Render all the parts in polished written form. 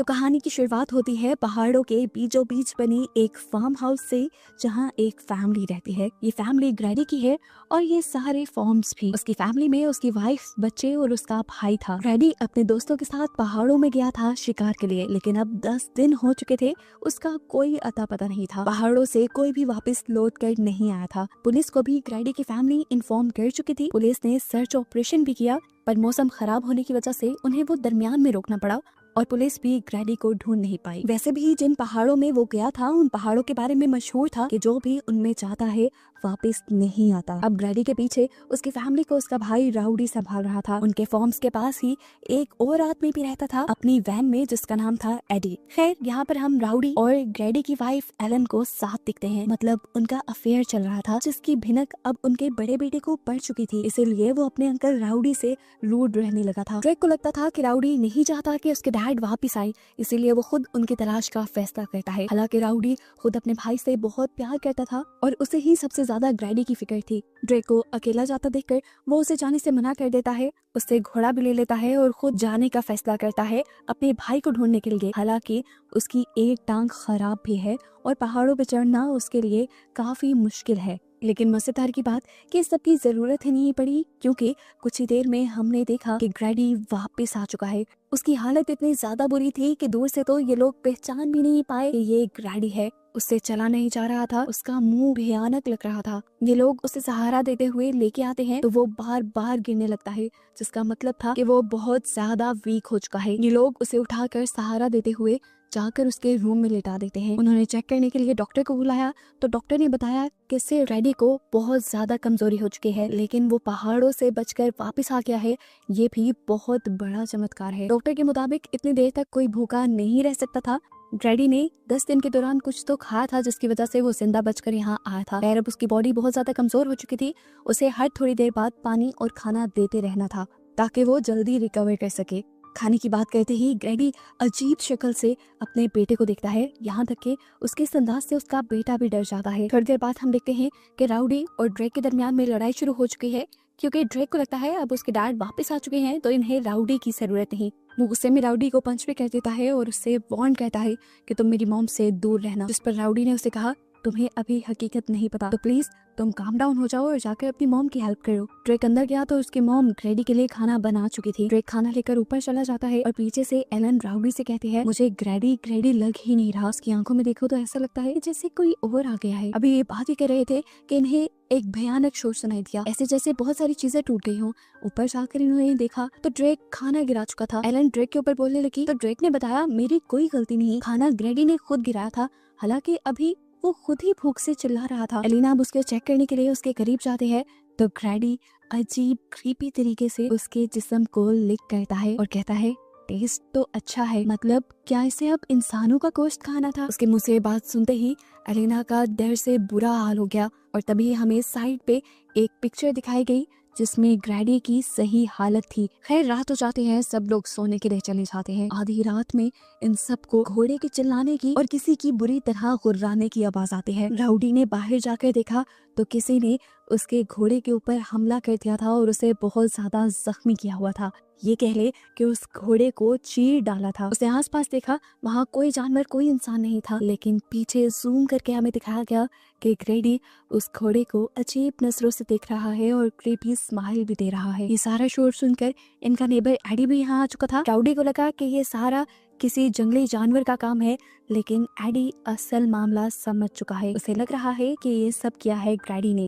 तो कहानी की शुरुआत होती है पहाड़ों के बीचों बीच बनी एक फार्म हाउस से, जहां एक फैमिली रहती है। ये फैमिली ग्रैडी की है और ये सारे फॉर्म्स भी। उसकी फैमिली में उसकी वाइफ, बच्चे और उसका भाई था। ग्रैडी अपने दोस्तों के साथ पहाड़ों में गया था शिकार के लिए, लेकिन अब 10 दिन हो चुके थे, उसका कोई अता पता नहीं था। पहाड़ों से कोई भी वापस लौट कर नहीं आया था। पुलिस को भी ग्रैडी की फैमिली इन्फॉर्म कर चुकी थी। पुलिस ने सर्च ऑपरेशन भी किया, पर मौसम खराब होने की वजह से उन्हें वो दरमियान में रोकना पड़ा और पुलिस भी ग्रैडी को ढूंढ नहीं पाई। वैसे भी जिन पहाड़ों में वो गया था, उन पहाड़ों के बारे में मशहूर था कि जो भी उनमें जाता है वापस नहीं आता। अब ग्रैडी के पीछे उसकी फैमिली को उसका भाई राउडी संभाल रहा था। उनके फॉर्म्स के पास ही एक और आदमी भी रहता था अपनी वैन में, जिसका नाम था एडी। खैर, यहाँ पर हम राउडी और ग्रैडी की वाइफ एलन को साथ दिखते हैं। मतलब उनका अफेयर चल रहा था, जिसकी भिनक अब उनके बड़े बेटे को पड़ चुकी थी। इसीलिए वो अपने अंकल राउडी से रूड रहने लगा था। ड्रेक को लगता था कि राउडी नहीं चाहता कि उसके डैड वापस आए, इसीलिए वो खुद उनकी तलाश का फैसला करता है। हालांकि राउडी खुद अपने भाई से बहुत प्यार करता था और उसे ही सबसे ज्यादा ग्रैडी की फिक्र थी। ड्रेक को अकेला जाता देखकर वो उसे जाने से मना कर देता है, उससे घोड़ा भी ले लेता है और खुद जाने का फैसला करता है अपने भाई को ढूंढने के लिए। हालांकि उसकी एक टांग खराब भी है और पहाड़ों पर चढ़ना उसके लिए काफी मुश्किल है। लेकिन मजेदार की बात कि इस सब की जरूरत ही नहीं पड़ी, क्योंकि कुछ ही देर में हमने देखा कि ग्रैडी वापस आ चुका है। उसकी हालत इतनी ज्यादा बुरी थी कि दूर से तो ये लोग पहचान भी नहीं पाए कि ये ग्रैडी है। उससे चला नहीं जा रहा था, उसका मुंह भयानक लग रहा था। ये लोग उसे सहारा देते हुए लेके आते हैं तो वो बार बार गिरने लगता है, जिसका मतलब था कि वो बहुत ज्यादा वीक हो चुका है। ये लोग उसे उठाकर सहारा देते हुए जाकर उसके रूम में लेटा देते हैं। उन्होंने चेक करने के लिए डॉक्टर को बुलाया तो डॉक्टर ने बताया कि इससे ग्रैडी को बहुत ज्यादा कमजोरी हो चुकी है, लेकिन वो पहाड़ों से बचकर वापस आ गया है। ये भी बहुत बड़ा चमत्कार है। डॉक्टर के मुताबिक इतनी देर तक कोई भूखा नहीं रह सकता था। ग्रैडी ने 10 दिन के दौरान कुछ तो खाया था, जिसकी वजह से वो जिंदा बचकर यहाँ आया था। खैर, अब उसकी बॉडी बहुत ज्यादा कमजोर हो चुकी थी। उसे हर थोड़ी देर बाद पानी और खाना देते रहना था ताकि वो जल्दी रिकवर कर सके। खाने की बात करते ही ग्रैडी अजीब शक्ल से अपने बेटे को देखता है, यहाँ तक कि उसके इस अंदाज से उसका बेटा भी डर जाता है। थोड़ी देर बाद हम देखते हैं कि राउडी और ड्रेक के दरमियान में लड़ाई शुरू हो चुकी है, क्योंकि ड्रेक को लगता है अब उसके डैड वापस आ चुके हैं तो इन्हें राउडी की जरूरत नहीं। वो गुस्से में राउडी को पंच भी कर देता है और उससे वार्न करता है कि तुम मेरी मॉम से दूर रहना। जिस पर राउडी ने उसे कहा, तुम्हें अभी हकीकत नहीं पता, तो प्लीज तुम काम डाउन हो जाओ और जाकर अपनी मॉम की हेल्प करो। ड्रेक अंदर गया तो उसकी मॉम ग्रैडी के लिए खाना बना चुकी थी। ड्रेक खाना लेकर ऊपर चला जाता है और पीछे से एलन राउडी से कहती है, मुझे ग्रैडी लग ही नहीं रहा। उसकी आंखों में देखो तो ऐसा लगता है जैसे कोई और आ गया है। अभी ये बात ही कर रहे थे कि इन्हें एक भयानक शोर सुनाई दिया, ऐसे जैसे बहुत सारी चीजें टूट गई हों। ऊपर जाकर इन्होंने देखा तो ड्रेक खाना गिरा चुका था। एलन ड्रेक के ऊपर बोलने लगी तो ड्रेक ने बताया, मेरी कोई गलती नहीं, खाना ग्रैडी ने खुद गिराया था। हालांकि अभी वो खुद ही भूख से चिल्ला रहा था। एलिना अब उसके चेक करने के लिए उसके करीब जाते हैं तो ग्रैडी अजीब क्रीपी तरीके से उसके जिस्म को लिक करता है और कहता है, टेस्ट तो अच्छा है, मतलब क्या इसे अब इंसानों का गोश्त खाना था? उसके मुंह से बात सुनते ही एलिना का डर से बुरा हाल हो गया और तभी हमें साइड पे एक पिक्चर दिखाई गई जिसमें ग्रैडी की सही हालत थी। खैर, रात हो जाती है, सब लोग सोने के लिए चले जाते हैं। आधी रात में इन सबको घोड़े के चिल्लाने की और किसी की बुरी तरह गुर्राने की आवाज आती है। राउडी ने बाहर जाकर देखा तो किसी ने उसके घोड़े के ऊपर हमला कर दिया था और उसे बहुत ज्यादा जख्मी किया हुआ था। ये कह ले कि उस घोड़े को चीर डाला था। उसने आसपास देखा, वहाँ कोई जानवर, कोई इंसान नहीं था, लेकिन पीछे जूम करके हमें दिखाया गया कि ग्रैडी उस घोड़े को अजीब नजरों से देख रहा है और क्रीपी स्माइल भी दे रहा है। ये सारा शोर सुनकर इनका नेबर एडी भी यहाँ आ चुका था। राउडी को लगा कि ये सारा किसी जंगली जानवर का काम है, लेकिन एडी असल मामला समझ चुका है। उसे लग रहा है कि ये सब किया है ग्रैडी ने।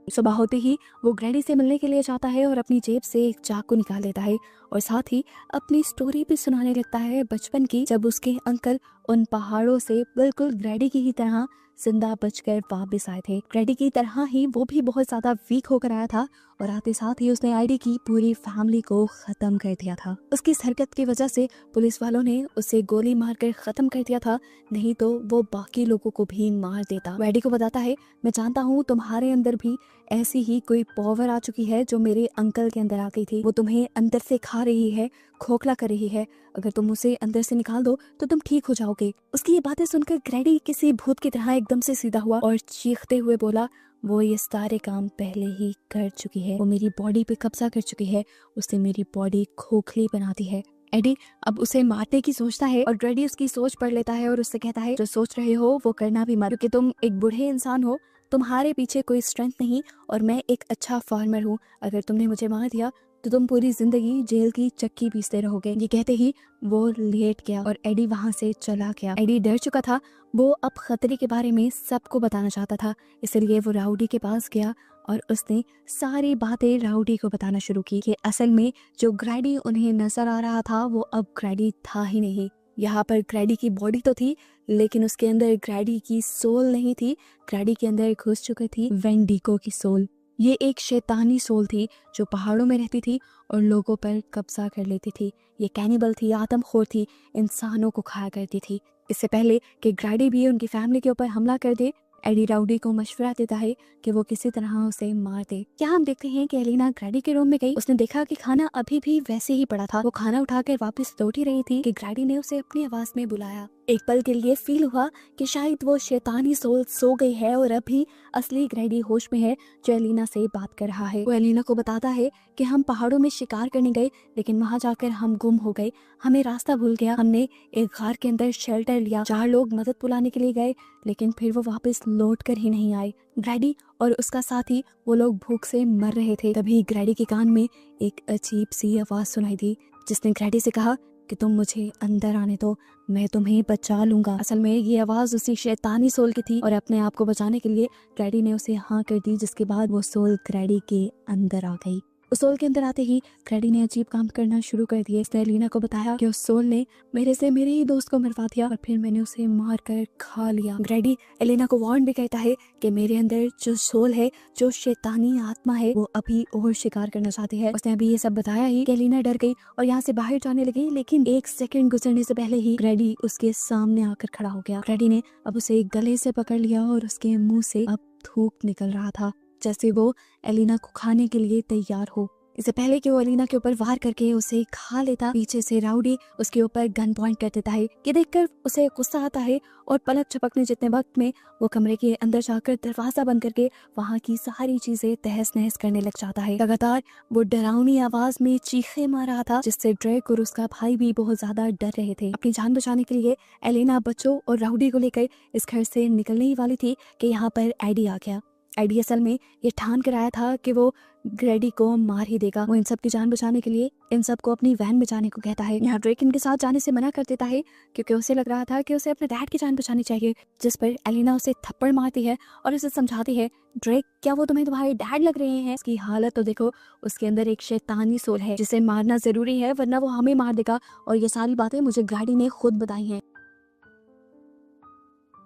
सुबह होते ही वो ग्रैडी से मिलने के लिए जाता है और अपनी जेब से एक चाकू निकाल लेता है और साथ ही अपनी स्टोरी भी सुनाने लगता है बचपन की, जब उसके अंकल उन पहाड़ों से बिल्कुल ग्रैडी की ही तरह जिंदा बचकर वापस आए थे। ग्रैडी की तरह ही वो भी बहुत ज्यादा वीक होकर आया था और आते साथ ही उसने आईडी की पूरी फैमिली को खत्म कर दिया था। उसकी इस हरकत की वजह से पुलिस वालों ने उसे गोली मारकर खत्म कर दिया था, नहीं तो वो बाकी लोगों को भी मार देता। एडी को बताता है, मैं जानता हूँ तुम्हारे अंदर भी ऐसी ही कोई पावर आ चुकी है जो मेरे अंकल के अंदर आ गई थी। वो तुम्हें अंदर से खा रही है, खोखला कर रही है। अगर तुम उसे अंदर से निकाल दो तो तुम ठीक हो जाओगे। उसकी ये बातें सुनकर ग्रैडी किसी भूत की तरह एकदम से सीधा हुआ और चीखते हुए बोला, वो ये सारे काम पहले ही कर चुकी है, वो मेरी बॉडी पे कब्जा कर चुकी है, उससे मेरी बॉडी खोखली बनाती है। एडी अब उसे मारने की सोचता है और ग्रैडी उसकी सोच पढ़ लेता है और उससे कहता है जो सोच रहे हो वो करना भी मत, क्योंकि तुम एक बूढ़े इंसान हो, तुम्हारे पीछे कोई स्ट्रेंथ नहीं और मैं एक अच्छा फार्मर हूँ। अगर तुमने मुझे मार दिया तो तुम पूरी जिंदगी जेल की चक्की पीसते रहोगे। ये कहते ही वो लेट गया और एडी वहां से चला गया। एडी डर चुका था, वो अब खतरे के बारे में सबको बताना चाहता था, इसलिए वो राउडी के पास गया और उसने सारी बातें राउडी को बताना शुरू की कि असल में जो ग्रैडी उन्हें नजर आ रहा था वो अब ग्रैडी था ही नहीं। यहाँ पर ग्रैडी की बॉडी तो थी लेकिन उसके अंदर ग्रैडी की सोल नहीं थी। ग्रैडी के अंदर घुस चुकी थी वेंडिगो की सोल। ये एक शैतानी सोल थी जो पहाड़ों में रहती थी और लोगों पर कब्जा कर लेती थी। ये कैनिबल थी, आदमखोर थी, इंसानों को खाया करती थी। इससे पहले कि ग्रैडी भी उनकी फैमिली के ऊपर हमला कर दे, एडी राउडी को मशवरा देता है कि वो किसी तरह उसे मार दे। क्या हम देखते हैं कि एलिना ग्रैडी के रूम में गई, उसने देखा कि खाना अभी भी वैसे ही पड़ा था। वो खाना उठाकर वापस लौट ही रही थी कि ग्रैडी ने उसे अपनी आवाज में बुलाया। एक पल के लिए फील हुआ कि शायद वो शैतानी सोल सो गई है और अभी असली ग्रैडी होश में है जो एलिना से बात कर रहा है। वो एलिना को बताता है कि हम पहाड़ों में शिकार करने गए लेकिन वहां जाकर हम गुम हो गए, हमें रास्ता भूल गया। हमने एक घर के अंदर शेल्टर लिया, 4 लोग मदद बुलाने के लिए गए लेकिन फिर वो वापस लौट कर ही नहीं आए। ग्रैडी और उसका साथी वो लोग भूख से मर रहे थे। तभी ग्रैडी के कान में एक अजीब सी आवाज सुनाई दी जिसने ग्रैडी से कहा कि तुम मुझे अंदर आने दो, मैं तुम्हें बचा लूंगा। असल में ये आवाज उसी शैतानी सोल की थी और अपने आप को बचाने के लिए ग्रैडी ने उसे हाँ कर दी, जिसके बाद वो सोल ग्रैडी के अंदर आ गई। उस सोल के अंदर आते ही ग्रैडी ने अजीब काम करना शुरू कर दिए। इसने एलिना को बताया कि उस सोल ने मेरे ही दोस्त को मरवा दिया और फिर मैंने उसे मार कर खा लिया। ग्रैडी एलिना को वार्न भी कहता है कि मेरे अंदर जो सोल है, जो शैतानी आत्मा है, वो अभी और शिकार करना चाहती है। उसने अभी ये सब बताया ही कि एलिना डर गई और यहाँ से बाहर जाने लगी, लेकिन 1 सेकंड गुजरने से पहले ही ग्रैडी उसके सामने आकर खड़ा हो गया। ग्रैडी ने अब उसे गले से पकड़ लिया और उसके मुंह से अब थूक निकल रहा था, जैसे वो एलिना को खाने के लिए तैयार हो। इससे पहले कि वो एलिना के ऊपर वार करके उसे खा लेता, पीछे से राउडी उसके ऊपर गन पॉइंट कर देता है। ये देखकर उसे गुस्सा आता है और पलक झपकने जितने वक्त में वो कमरे के अंदर जाकर दरवाजा बंद करके वहाँ की सारी चीजें तहस नहस करने लग जाता है। लगातार वो डरावनी आवाज में चीखे मार रहा था जिससे ड्रेक और उसका भाई भी बहुत ज्यादा डर रहे थे। अपनी जान बचाने के लिए एलिना बच्चों और राउडी को लेकर इस घर से निकलने ही वाली थी कि यहाँ पर एडी आ गया। एडी असल में ये ठान कर आया था कि वो ग्रैडी को मार ही देगा। वो इन सब की जान बचाने के लिए इन सब को अपनी वैन में जाने को कहता है। यहाँ ड्रेक इनके साथ जाने से मना कर देता है क्योंकि उसे लग रहा था कि उसे अपने डैड की जान बचानी चाहिए, जिस पर एलिना उसे थप्पड़ मारती है और उसे समझाती है, ड्रेक क्या वो तुम्हारे डैड लग रहे हैं? उसकी हालत तो देखो, उसके अंदर एक शैतानी सोल है जिसे मारना जरूरी है वरना वो हमें मार देगा, और ये सारी बातें मुझे ग्रैडी ने खुद बताई हैं।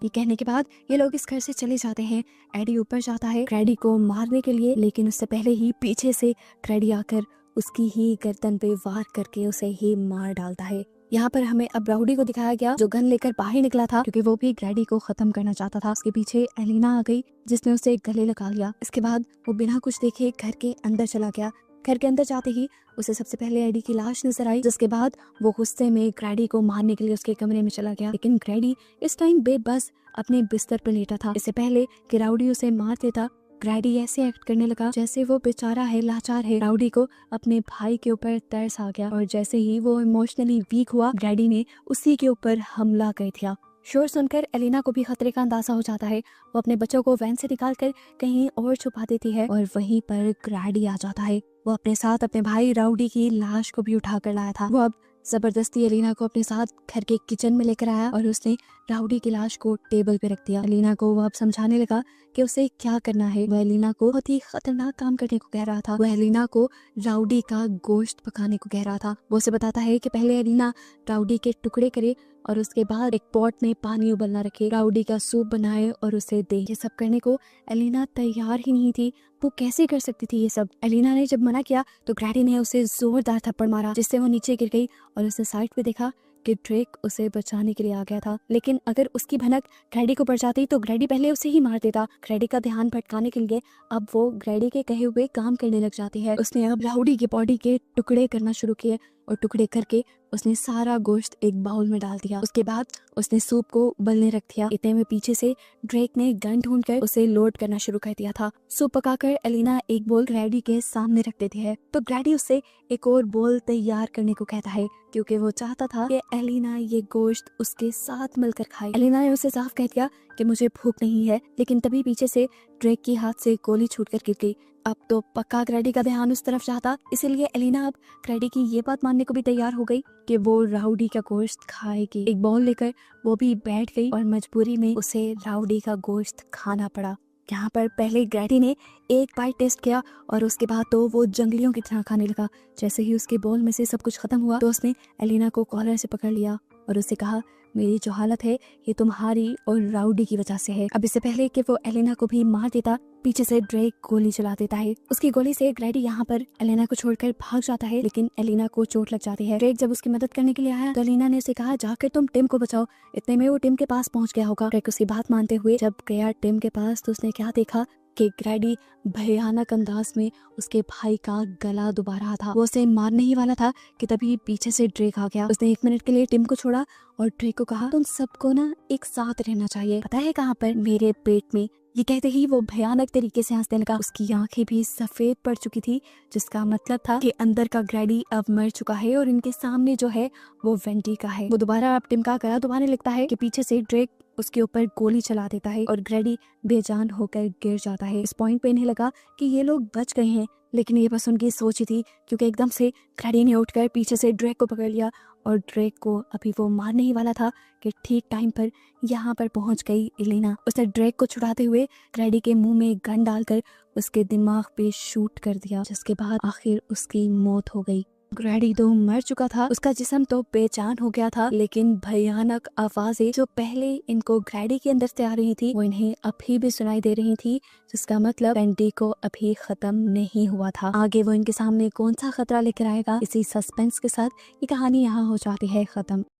ये कहने के बाद ये लोग इस घर से चले जाते हैं। एडी ऊपर जाता है ग्रैडी को मारने के लिए, लेकिन उससे पहले ही पीछे से ग्रैडी आकर उसकी ही गर्दन पे वार करके उसे ही मार डालता है। यहाँ पर हमें अब राउडी को दिखाया गया जो गन लेकर बाहर निकला था क्योंकि वो भी ग्रैडी को खत्म करना चाहता था। उसके पीछे एलिना आ गई जिसने उसे गले लगा लिया। इसके बाद वो बिना कुछ देखे घर के अंदर चला गया। घर के अंदर जाते ही उसे सबसे पहले एडी की लाश नजर आई, जिसके बाद वो गुस्से में ग्रैडी को मारने के लिए उसके कमरे में चला गया। लेकिन ग्रैडी इस टाइम बेबस अपने बिस्तर पर लेटा था। इससे पहले कि राउडी उसे मार देता, ग्रैडी ऐसे एक्ट करने लगा जैसे वो बेचारा है, लाचार है। राउडी को अपने भाई के ऊपर तरस आ गया और जैसे ही वो इमोशनली वीक हुआ, ग्रैडी ने उसी के ऊपर हमला कर दिया। शोर सुनकर एलिना को भी खतरे का अंदाजा हो जाता है। वो अपने बच्चों को वैन से निकालकर कहीं और छुपा देती है और वहीं पर ग्रैडी आ जाता है। वो अपने साथ अपने भाई राउडी की लाश को भी उठा कर लाया था। वो अब जबरदस्ती एलिना को अपने साथ घर के किचन में लेकर आया और उसने राउडी की लाश को टेबल पे रख दिया। एलिना को वो अब समझाने लगा कि उसे क्या करना है। वह एलिना को बहुत ही खतरनाक काम करने को कह रहा था। वह एलिना को राउडी का गोश्त पकाने को कह रहा था। वो उसे बताता है कि पहले एलिना राउडी के टुकड़े करे और उसके बाद एक पॉट में पानी उबलना रखे, राउडी का सूप बनाए और उसे दे। ये सब करने को एलिना तैयार ही नहीं थी। वो कैसे कर सकती थी ये सब? एलिना ने जब मना किया तो ग्रैडी ने उसे जोरदार थप्पड़ मारा जिससे वो नीचे गिर गई और उसने साइड पे देखा कि ड्रेक उसे बचाने के लिए आ गया था। लेकिन अगर उसकी भनक ग्रैडी को पड़ जाती तो ग्रैडी पहले उसे ही मार देता। ग्रैडी का ध्यान भटकाने के लिए अब वो ग्रैडी के कहे हुए काम करने लग जाती है। उसने अब राउडी की बॉडी के टुकड़े करना शुरू किए और टुकड़े करके उसने सारा गोश्त एक बाउल में डाल दिया। उसके बाद उसने सूप को उबलने रख दिया। इतने में पीछे से ड्रेक ने गन ढूंढकर उसे लोड करना शुरू कर दिया था। सूप पकाकर एलिना एक बोल ग्रैडी के सामने रख देती है तो ग्रैडी उससे एक और बोल तैयार करने को कहता है क्योंकि वो चाहता था कि एलिना ये गोश्त उसके साथ मिलकर खाए। एलिना ने उसे साफ कह दिया कि मुझे भूख नहीं है, लेकिन तभी पीछे से ड्रेक के हाथ से गोली छूटकर गिर गई। अब तो पक्का ग्रैडी का ध्यान उस तरफ चाहता, इसीलिए एलिना अब ग्रैडी की ये बात मानने को भी तैयार हो गई कि वो राउडी का गोश्त खाएगी। एक बाउल लेकर वो भी बैठ गई और मजबूरी में उसे राउडी का गोश्त खाना पड़ा। यहाँ पर पहले ग्रैडी ने एक बाइट टेस्ट किया और उसके बाद तो वो जंगलियों की तरह खाने लगा। जैसे ही उसके बाउल में से सब कुछ खत्म हुआ तो उसने एलिना को कॉलर से पकड़ लिया और उससे कहा, मेरी जो हालत है ये तुम्हारी और राउडी की वजह से है। अब इससे पहले कि वो एलिना को भी मार देता, पीछे से ड्रेक गोली चला देता है। उसकी गोली से ग्रैडी यहाँ पर एलिना को छोड़कर भाग जाता है, लेकिन एलिना को चोट लग जाती है। ड्रेक जब उसकी मदद करने के लिए आया तो एलिना ने उसे कहा, जाकर तुम टिम को बचाओ। इतने में वो टिम के पास पहुंच गया होगा। ड्रेक उसकी बात मानते हुए जब गया टिम के पास तो उसने क्या देखा कि ग्रैडी भयानक अंदाज में उसके भाई का गला दुबा रहा था। वो उसे मारने ही वाला था कि तभी पीछे से ड्रेक आ गया। उसने 1 मिनट के लिए टिम को छोड़ा और ड्रेक को कहा, तुम सबको ना एक साथ रहना चाहिए, पता है कहाँ पर? मेरे पेट में। ये कहते ही वो भयानक तरीके से हंसने लगा। उसकी आंखें भी सफेद पड़ चुकी थी, जिसका मतलब था कि अंदर का ग्रैडी अब मर चुका है और इनके सामने जो है वो वेंटी का है। वो दोबारा अब टिम का गला दुबाने लगता है कि पीछे से ड्रेक उसके ऊपर गोली चला देता है और ग्रैडी बेजान होकर गिर जाता है। इस पॉइंट पे इन्हें लगा कि ये लोग बच गए हैं, लेकिन ये बस उनकी सोच ही थी, क्योंकि एकदम से ग्रैडी ने उठकर पीछे से ड्रेक को पकड़ लिया और ड्रेक को अभी वो मारने ही वाला था कि ठीक टाइम पर यहाँ पर पहुंच गई एलिना। उसने ड्रेक को छुड़ाते हुए ग्रैडी के मुंह में गन डालकर उसके दिमाग पे शूट कर दिया, जिसके बाद आखिर उसकी मौत हो गई। ग्रैडी तो मर चुका था, उसका जिस्म तो बेजान हो गया था, लेकिन भयानक आवाजें जो पहले इनको ग्रैडी के अंदर से आ रही थी वो इन्हें अभी भी सुनाई दे रही थी, जिसका मतलब वेंटी को अभी खत्म नहीं हुआ था। आगे वो इनके सामने कौन सा खतरा लेकर आएगा, इसी सस्पेंस के साथ ये कहानी यहाँ हो जाती है खत्म।